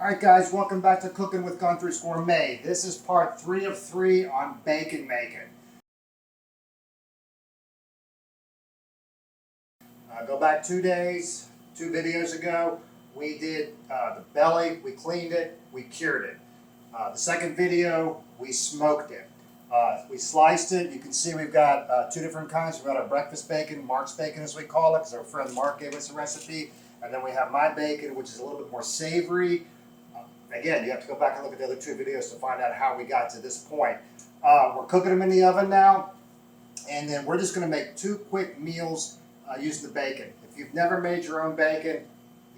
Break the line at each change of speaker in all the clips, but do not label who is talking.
Alright guys, welcome back to Cooking with Gunthers Gourmet. This is part 3 of 3 on bacon making. Go back 2 days, 2 videos ago, we did the belly, we cleaned it, we cured it. The second video, we smoked it. We sliced it. You can see we've got 2 different kinds. We've got our breakfast bacon, Mark's bacon as we call it, because our friend Mark gave us a recipe. And then we have my bacon, which is a little bit more savory. Again, you have to go back and look at the other 2 videos to find out how we got to this point. We're cooking them in the oven now, and then we're just going to make 2 quick meals using the bacon. If you've never made your own bacon,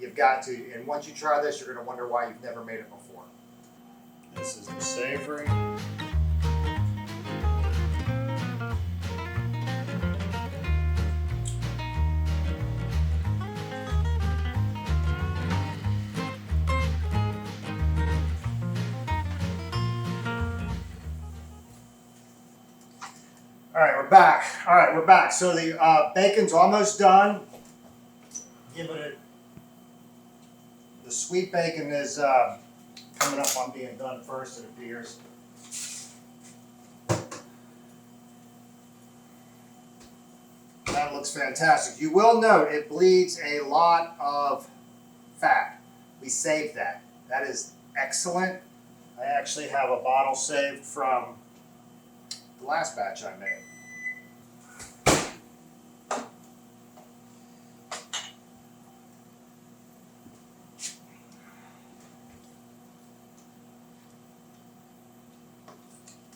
you've got to. And once you try this, you're going to wonder why you've never made it before. This is the savory. Alright, we're back. So the bacon's almost done. The sweet bacon is coming up on being done first, it appears. That looks fantastic. You will note it bleeds a lot of fat. We saved that. That is excellent. I actually have a bottle saved from the last batch I made.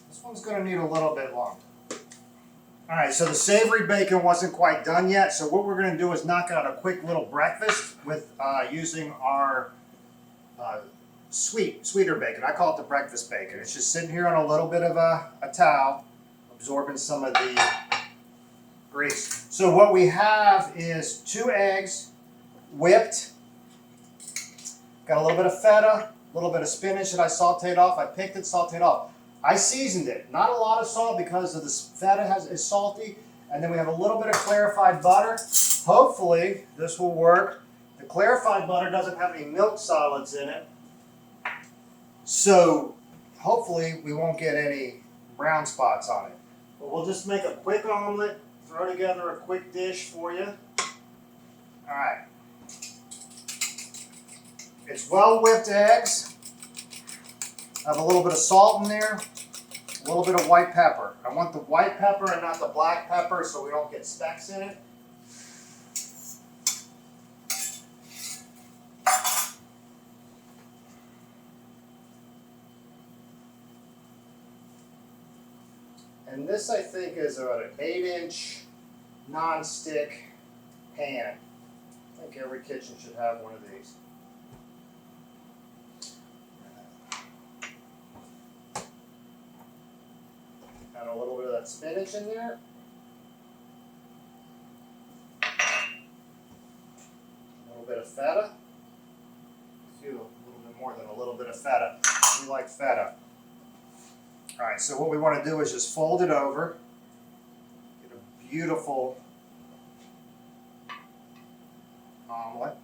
This one's going to need a little bit longer. Alright, so the savory bacon wasn't quite done yet, so what we're going to do is knock out a quick little breakfast with using our sweeter bacon. I call it the breakfast bacon. It's just sitting here on a little bit of a towel, absorbing some of the grease. So what we have is 2 eggs, whipped, got a little bit of feta, a little bit of spinach that I sauteed off. I picked it, sauteed off. I seasoned it. Not a lot of salt because of this feta is salty. And then we have a little bit of clarified butter. Hopefully this will work. The clarified butter doesn't have any milk solids in it. So hopefully we won't get any brown spots on it. But we'll just make a quick omelet, throw together a quick dish for you. Alright. It's well whipped eggs. I have a little bit of salt in there, a little bit of white pepper. I want the white pepper and not the black pepper so we don't get specks in it. And this, I think, is about an 8-inch non-stick pan. I think every kitchen should have one of these. Got a little bit of that spinach in there. A little bit of feta. Let's do a little bit more than a little bit of feta. We like feta. Alright, so what we want to do is just fold it over. Get a beautiful omelet.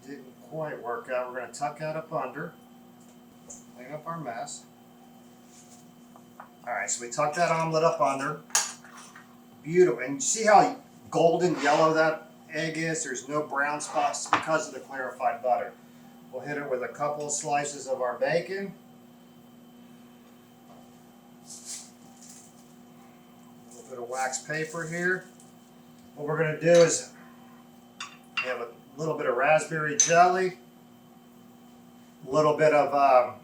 Didn't quite work out. We're going to tuck that up under. Clean up our mess. Alright, so we tuck that omelet up under. Beautiful. And you see how golden yellow that egg is? There's no brown spots because of the clarified butter. We'll hit it with a couple of slices of our bacon. A little bit of wax paper here. What we're going to do is we have a little bit of raspberry jelly, a little bit of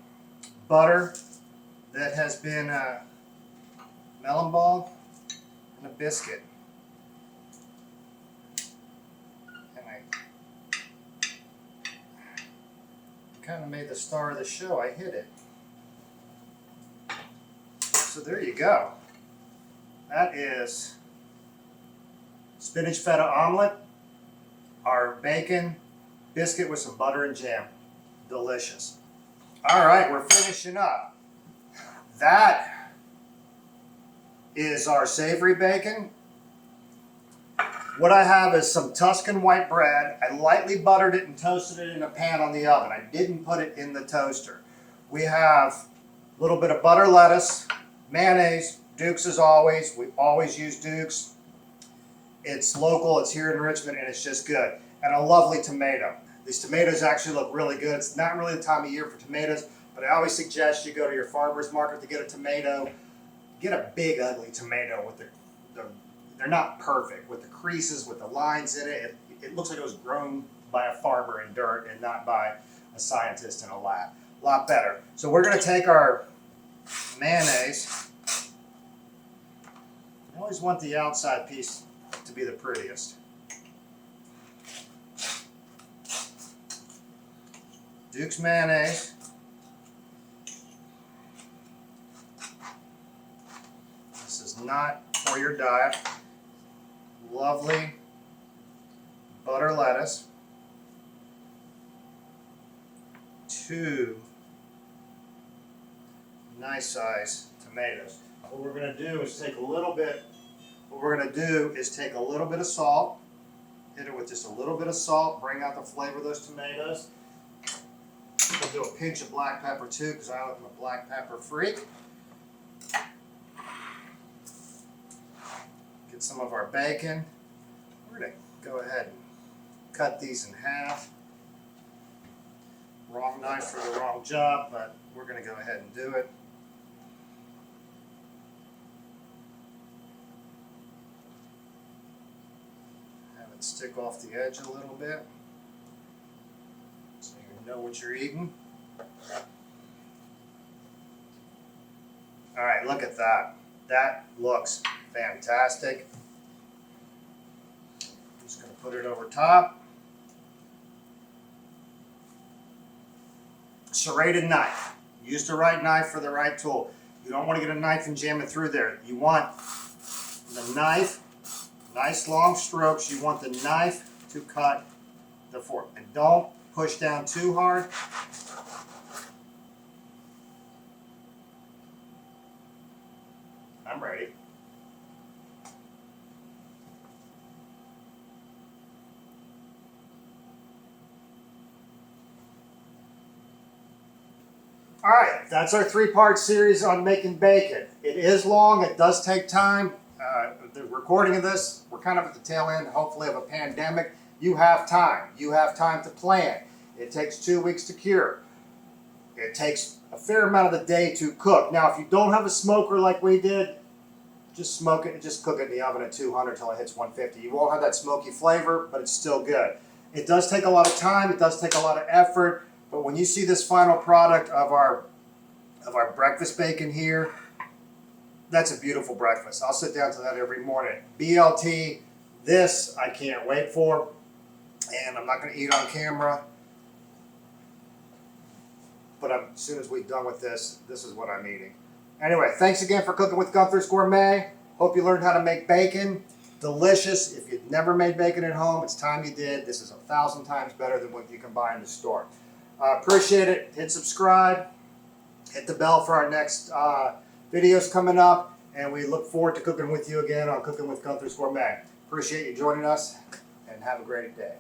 butter that has been melon ball, and a biscuit. And I kind of made the star of the show. I hit it. So there you go. That is spinach feta omelet, our bacon biscuit with some butter and jam. Delicious. All right, we're finishing up. That is our savory bacon. What I have is some Tuscan white bread. I lightly buttered it and toasted it in a pan on the oven. I didn't put it in the toaster. We have a little bit of butter lettuce, mayonnaise, Duke's as always. We always use Duke's. It's local, it's here in Richmond, and it's just good. And a lovely tomato. These tomatoes actually look really good. It's not really the time of year for tomatoes, but I always suggest you go to your farmer's market to get a tomato. Get a big, ugly tomato with they're not perfect, with the creases, with the lines in it. It looks like it was grown by a farmer in dirt and not by a scientist in a lab. A lot better. So we're going to take our mayonnaise. I always want the outside piece to be the prettiest. Duke's mayonnaise. This is not for your diet. Lovely butter lettuce. 2 nice size tomatoes. What we're going to do is take a little bit of salt, hit it with just a little bit of salt, bring out the flavor of those tomatoes. We'll do a pinch of black pepper too, because I'm a black pepper freak. Get some of our bacon. We're going to go ahead and cut these in half. Wrong knife for the wrong job, but we're going to go ahead and do it. Have it stick off the edge a little bit, so you know what you're eating. All right, look at that. That looks fantastic. I'm just going to put it over top. Serrated knife. Use the right knife for the right tool. You don't want to get a knife and jam it through there. You want the knife, nice long strokes. You want the knife to cut the fork. And don't push down too hard. I'm ready. All right, that's our 3-part series on making bacon. It is long, it does take time. The recording of this, we're kind of at the tail end, hopefully, of a pandemic. You have time. You have time to plan. It takes 2 weeks to cure. It takes a fair amount of the day to cook. Now, if you don't have a smoker like we did, just smoke it and just cook it in the oven at 200 until it hits 150. You won't have that smoky flavor, but it's still good. It does take a lot of time. It does take a lot of effort. But when you see this final product of our breakfast bacon here, that's a beautiful breakfast. I'll sit down to that every morning. BLT, this I can't wait for. And I'm not going to eat on camera. But as soon as we're done with this, this is what I'm eating. Anyway, thanks again for cooking with Gunther's Gourmet. Hope you learned how to make bacon. Delicious. If you've never made bacon at home, it's time you did. This is 1,000 times better than what you can buy in the store. Appreciate it. Hit subscribe. Hit the bell for our next videos coming up. And we look forward to cooking with you again on Cooking with Gunther's Gourmet. Appreciate you joining us, and have a great day.